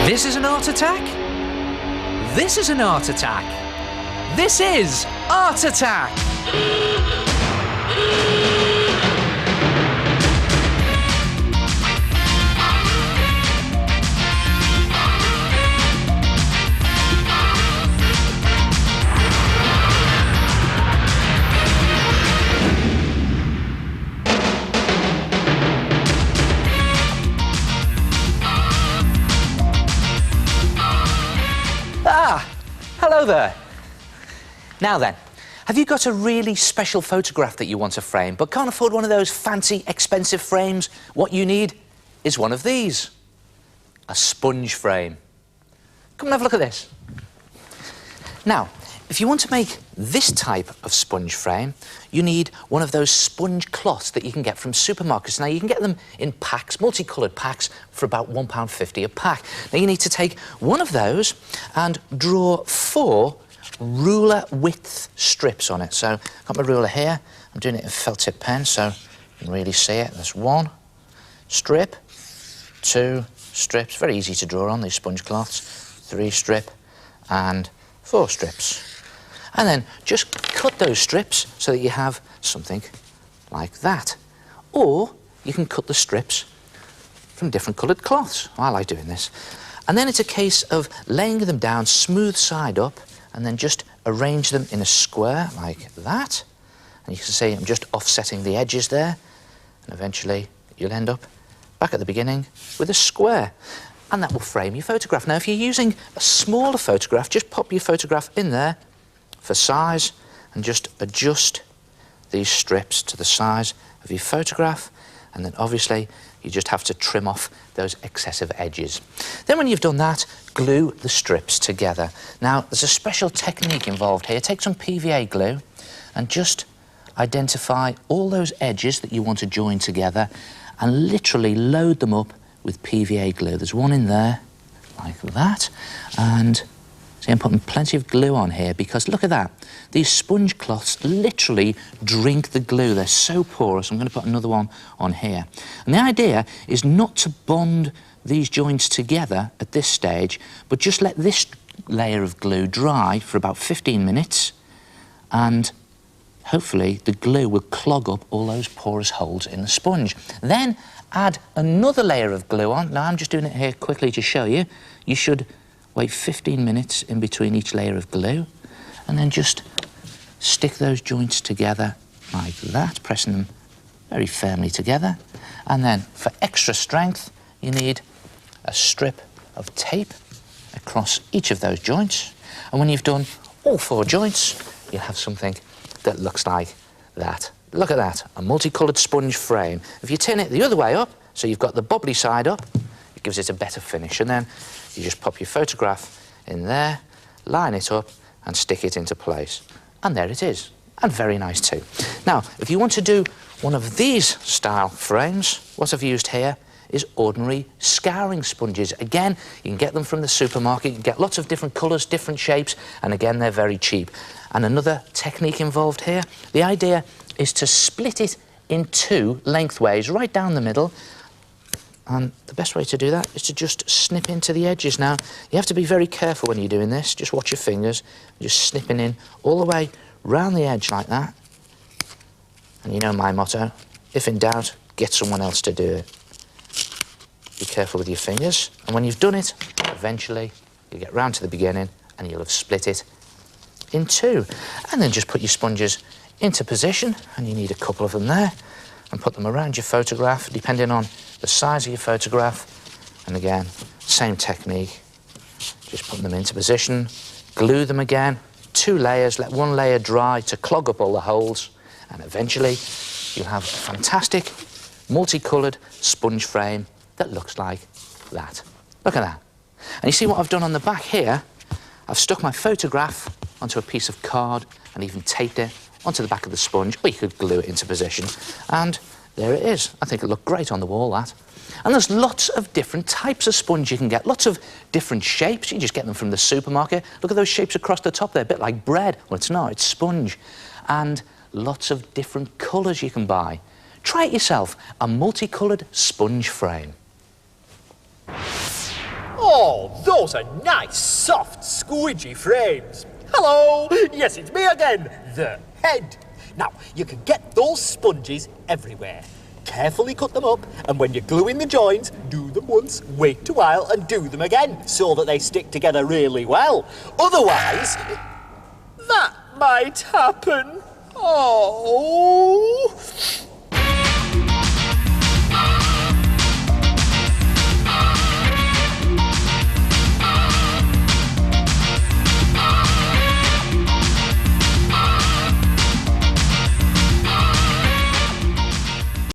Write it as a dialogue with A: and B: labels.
A: This is an art attack. This is an art attack. This is Art Attack. Hello there. Now then, have you got a really special photograph that you want to frame but can't afford one of those fancy, expensive frames? What you need is one of these. A sponge frame. Come and have a look at this. Now, if you want to make this type of sponge frame, you need one of those sponge cloths that you can get from supermarkets. Now, you can get them in packs, multicoloured packs, for about £1.50 a pack. Now, you need to take one of those and draw 4 ruler width strips on it. So, I've got my ruler here. I'm doing it in felt tip pen, so you can really see it. There's 1 strip, 2 strips. Very easy to draw on, these sponge cloths. 3 strip and 4 strips. And then just cut those strips so that you have something like that. Or you can cut the strips from different coloured cloths. I like doing this. And then it's a case of laying them down smooth side up and then just arrange them in a square like that. And you can see I'm just offsetting the edges there. And eventually you'll end up back at the beginning with a square. And that will frame your photograph. Now, if you're using a smaller photograph, just pop your photograph in there for size and just adjust these strips to the size of your photograph. And then, obviously, you just have to trim off those excessive edges. Then, when you've done that, glue the strips together. Now, there's a special technique involved here. Take some PVA glue and just identify all those edges that you want to join together and literally load them up with PVA glue. There's one in there, like that, and see, I'm putting plenty of glue on here because look at that. These sponge cloths literally drink the glue. They're so porous. I'm going to put another one on here. And the idea is not to bond these joints together at this stage, but just let this layer of glue dry for about 15 minutes, and hopefully the glue will clog up all those porous holes in the sponge. Then add another layer of glue on. Now, I'm just doing it here quickly to show you. You should wait 15 minutes in between each layer of glue and then just stick those joints together like that, pressing them very firmly together. And then, for extra strength, you need a strip of tape across each of those joints. And when you've done all 4 joints, you'll have something that looks like that. Look at that, a multicoloured sponge frame. If you turn it the other way up, so you've got the bobbly side up, it gives it a better finish. And then you just pop your photograph in there, line it up, and stick it into place. And there it is. And very nice too. Now, if you want to do one of these style frames, what I've used here is ordinary scouring sponges. Again, you can get them from the supermarket. You can get lots of different colours, different shapes, and again, they're very cheap. And another technique involved here, the idea is to split it in 2 lengthways, right down the middle. And the best way to do that is to just snip into the edges. Now, you have to be very careful when you're doing this. Just watch your fingers. Just snipping in all the way round the edge like that. And you know my motto, if in doubt, get someone else to do it. Be careful with your fingers. And when you've done it, eventually, you get round to the beginning and you'll have split it in 2. And then just put your sponges into position, and you need a couple of them there, and put them around your photograph, depending on the size of your photograph. And again, same technique, just put them into position, glue them again, 2 layers, let 1 layer dry to clog up all the holes, and eventually you'll have a fantastic multicoloured sponge frame that looks like that. Look at that. And you see what I've done on the back here? I've stuck my photograph onto a piece of card and even taped it onto the back of the sponge, or you could glue it into position, and there it is. I think it'll look great on the wall, that. And there's lots of different types of sponge you can get, lots of different shapes. You just get them from the supermarket. Look at those shapes across the top there, a bit like bread. Well, it's not, it's sponge. And lots of different colours you can buy. Try it yourself, a multicoloured sponge frame.
B: Oh, those are nice, soft, squidgy frames. Hello! Yes, it's me again, the head. Now, you can get those sponges everywhere. Carefully cut them up, and when you're gluing the joins, do them once, wait a while, and do them again, so that they stick together really well. Otherwise, that might happen. Oh...